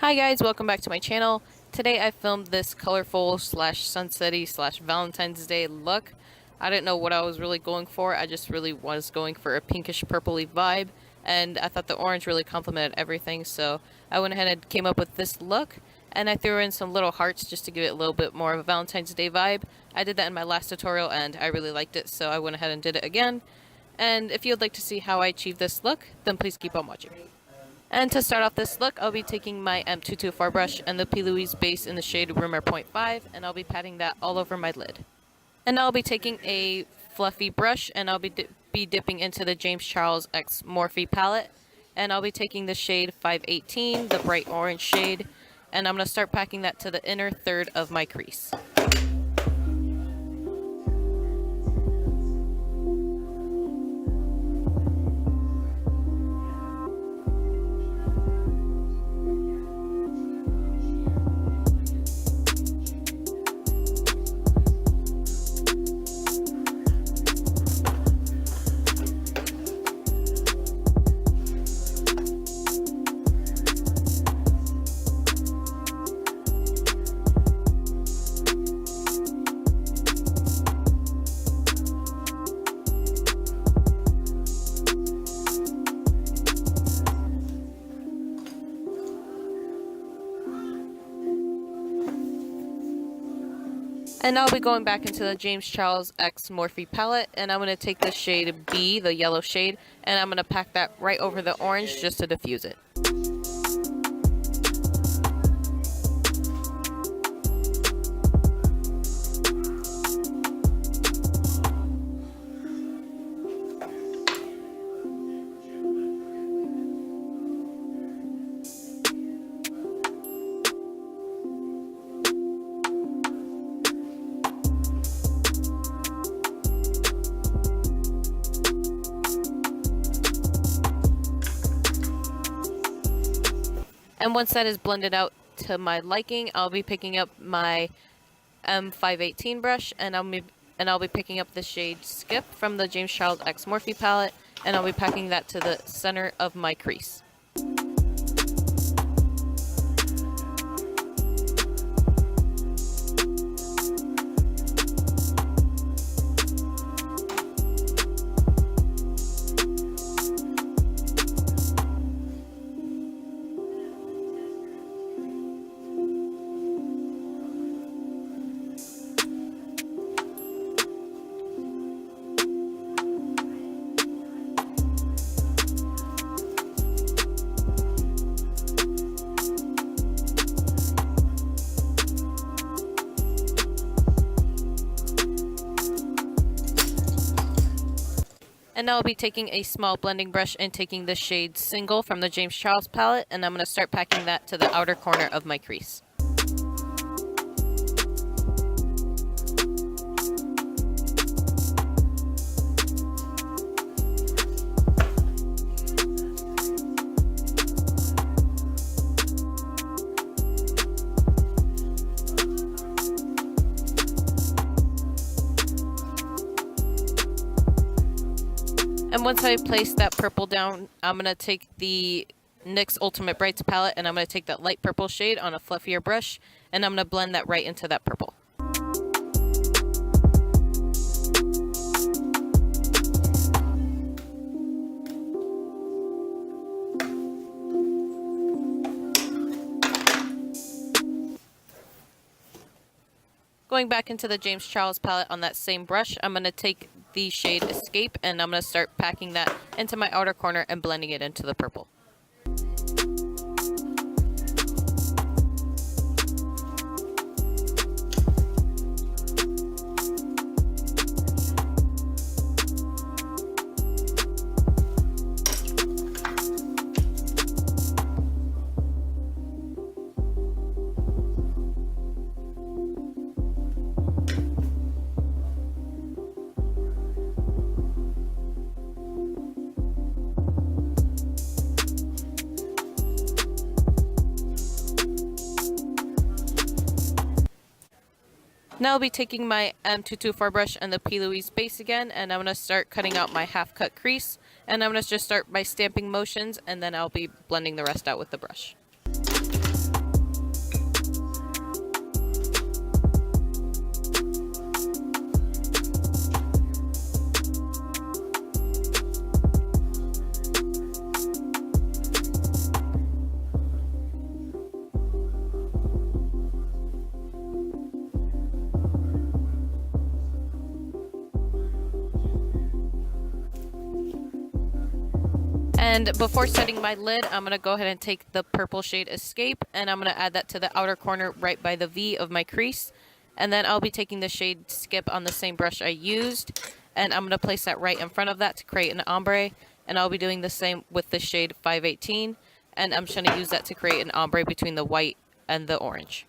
Hi guys, welcome back to my channel. Today I filmed this colorful slash sunsetty slash Valentine's Day look. I didn't know what I was really going for. I just really was going for a pinkish purpley vibe, and I thought the orange really complemented everything, so I went ahead and came up with this look, and I threw in some little hearts just to give it a little bit more of a Valentine's Day vibe. I did that in my last tutorial and I really liked it, so I went ahead and did it again. And if you'd like to see how I achieve this look, then please keep on watching. And to start off this look, I'll be taking my M224 brush and the P. Louise base in the shade Rumor 0.5, and I'll be patting that all over my lid. And I'll be taking a fluffy brush, and I'll be dipping into the James Charles X Morphe palette, and I'll be taking the shade 518, the bright orange shade, and I'm going to start packing that to the inner third of my crease. And I'll be going back into the James Charles X Morphe palette, and I'm going to take the shade B, the yellow shade, and I'm going to pack that right over the orange just to diffuse it. And once that is blended out to my liking, I'll be picking up my M518 brush, and I'll be picking up the shade Skip from the James Charles X Morphe palette, and I'll be packing that to the center of my crease. And I'll be taking a small blending brush and taking the shade Single from the James Charles palette, and I'm going to start packing that to the outer corner of my crease. And once I place that purple down, I'm going to take the NYX Ultimate Brights palette, and I'm going to take that light purple shade on a fluffier brush, and I'm going to blend that right into that purple. Going back into the James Charles palette on that same brush, I'm going to take the shade Escape, and I'm going to start packing that into my outer corner and blending it into the purple. Now I'll be taking my M224 brush and the P. Louise base again, and I'm going to start cutting out my half cut crease, and I'm going to just start by stamping motions, and then I'll be blending the rest out with the brush. And before setting my lid, I'm going to go ahead and take the purple shade Escape, and I'm going to add that to the outer corner right by the V of my crease. And then I'll be taking the shade Skip on the same brush I used, and I'm going to place that right in front of that to create an ombre. And I'll be doing the same with the shade 518, and I'm just going to use that to create an ombre between the white and the orange.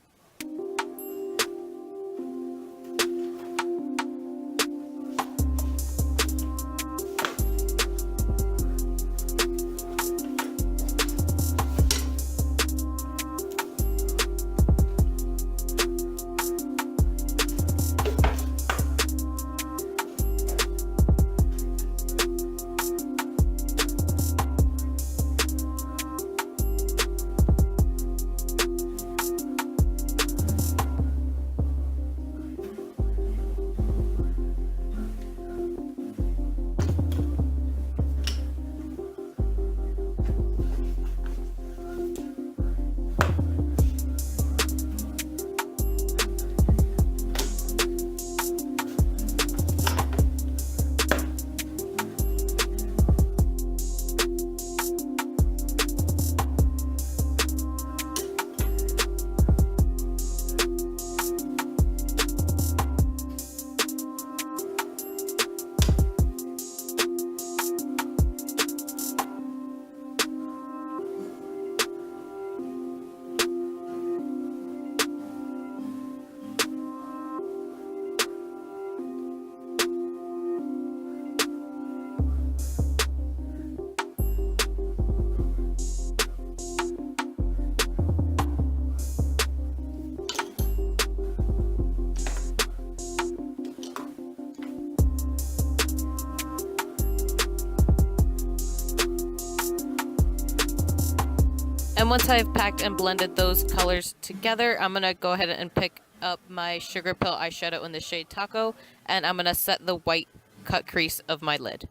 And once I've packed and blended those colors together, I'm going to go ahead and pick up my Sugar Pill eyeshadow in the shade Taco, and I'm going to set the white cut crease of my lid.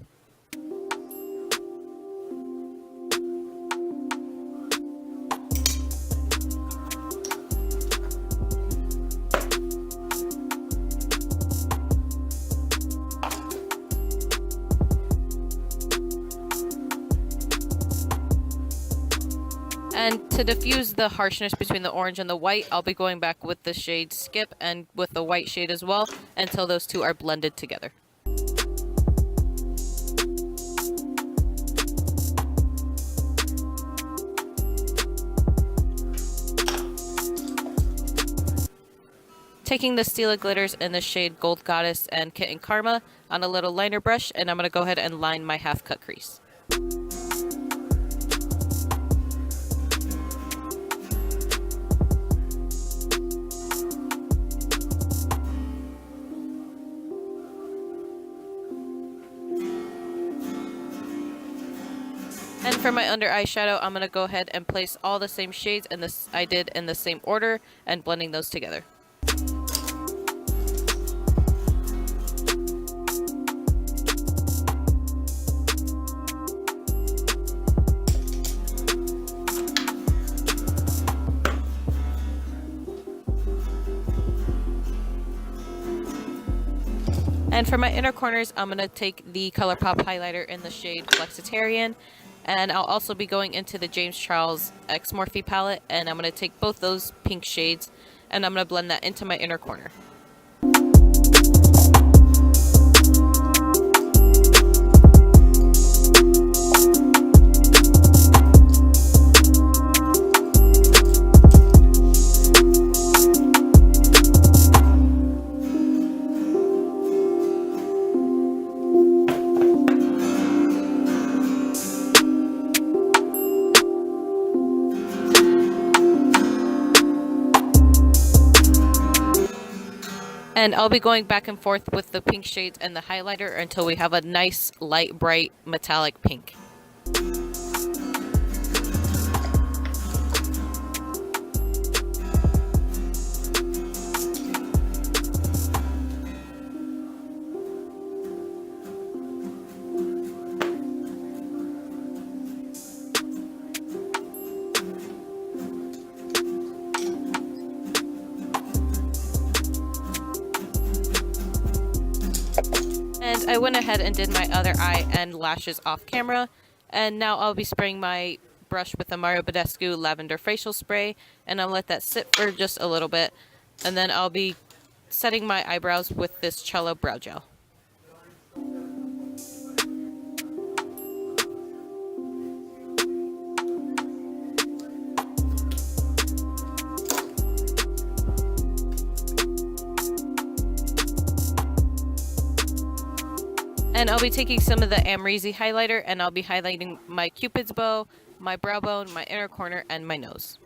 And to diffuse the harshness between the orange and the white, I'll be going back with the shade Skip and with the white shade as well until those two are blended together. Taking the Stila glitters in the shade Gold Goddess and Kitten Karma on a little liner brush, and I'm going to go ahead and line my half cut crease. And for my under eyeshadow, I'm going to go ahead and place all the same shades in this I did in the same order and blending those together. And for my inner corners, I'm going to take the ColourPop highlighter in the shade Flexitarian. And I'll also be going into the James Charles X Morphe palette, and I'm going to take both those pink shades, and I'm going to blend that into my inner corner. And I'll be going back and forth with the pink shades and the highlighter until we have a nice, light, bright, metallic pink. And I went ahead and did my other eye and lashes off camera, And now I'll be spraying my brush with the Mario Badescu Lavender Facial Spray, and I'll let that sit for just a little bit. And then I'll be setting my eyebrows with this Cello Brow Gel. And I'll be taking some of the Amrezy highlighter, and I'll be highlighting my Cupid's bow, my brow bone, my inner corner, and my nose.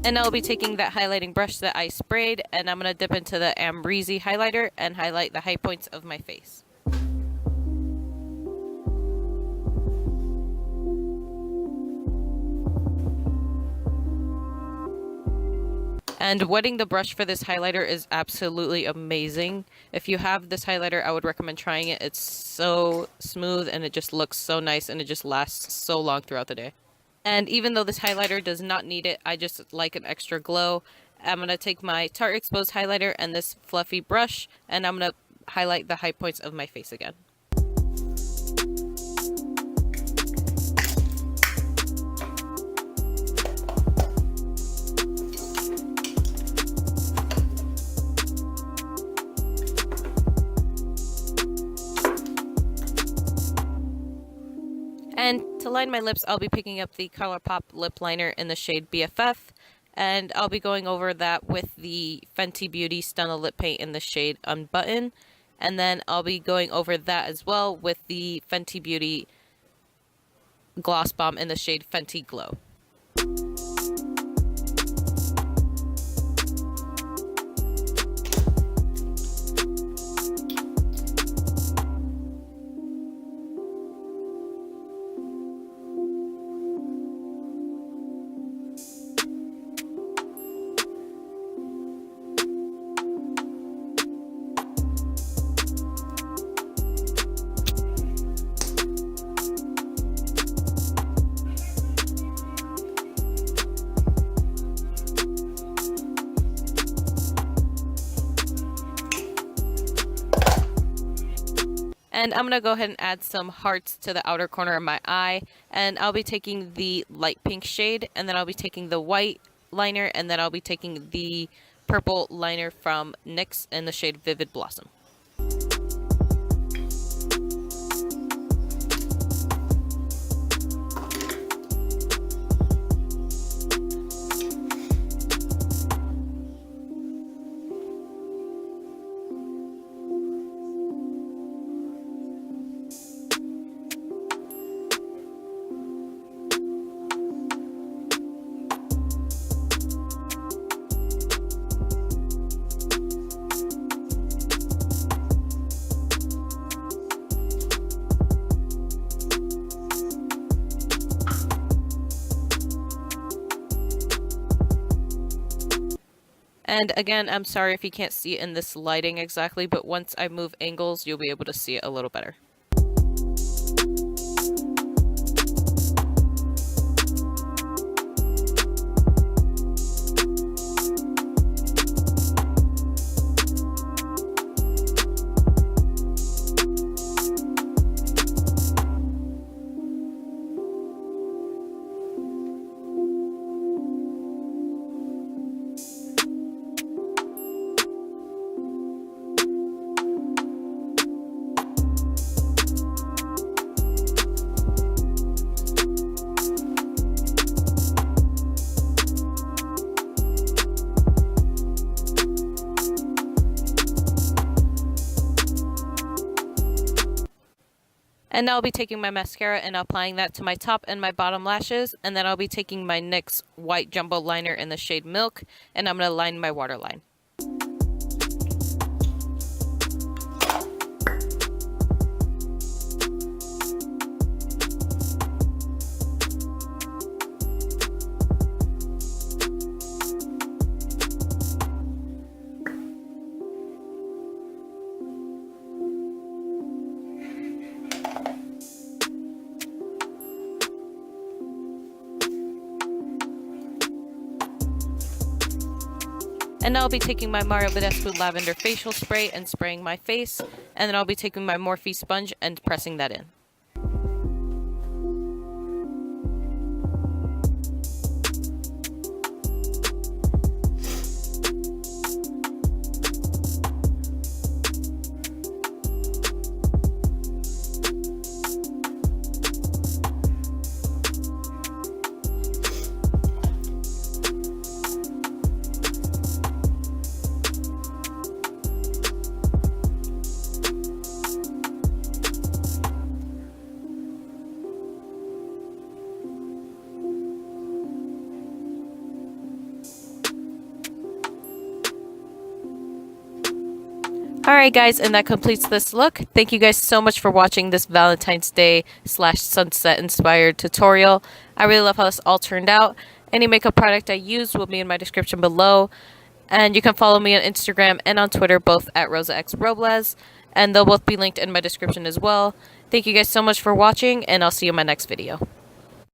And I'll be taking that highlighting brush that I sprayed, and I'm going to dip into the Amrezy highlighter and highlight the high points of my face. And wetting the brush for this highlighter is absolutely amazing. If you have this highlighter, I would recommend trying it. It's so smooth and it just looks so nice, and it just lasts so long throughout the day. And even though this highlighter does not need it, I just like an extra glow. I'm going to take my Tarte Exposed highlighter and this fluffy brush, and I'm going to highlight the high points of my face again. And to line my lips, I'll be picking up the ColourPop lip liner in the shade BFF, and I'll be going over that with the Fenty Beauty Stunna lip paint in the shade Unbutton, and then I'll be going over that as well with the Fenty Beauty Gloss Bomb in the shade Fenty Glow. And I'm going to go ahead and add some hearts to the outer corner of my eye. And I'll be taking the light pink shade, and then I'll be taking the white liner, and then I'll be taking the purple liner from NYX in the shade Vivid Blossom. And again, I'm sorry if you can't see it in this lighting exactly, but once I move angles, you'll be able to see it a little better. And now I'll be taking my mascara and applying that to my top and my bottom lashes. And then I'll be taking my NYX white jumbo liner in the shade Milk, and I'm going to line my waterline. And now I'll be taking my Mario Badescu Lavender Facial Spray and spraying my face. And then I'll be taking my Morphe sponge and pressing that in. Alright guys, and that completes this look. Thank you guys so much for watching this Valentine's Day / sunset inspired tutorial. I really love how this all turned out. Any makeup product I used will be in my description below. And you can follow me on Instagram and on Twitter, both at RosaXRobles. And they'll both be linked in my description as well. Thank you guys so much for watching, and I'll see you in my next video.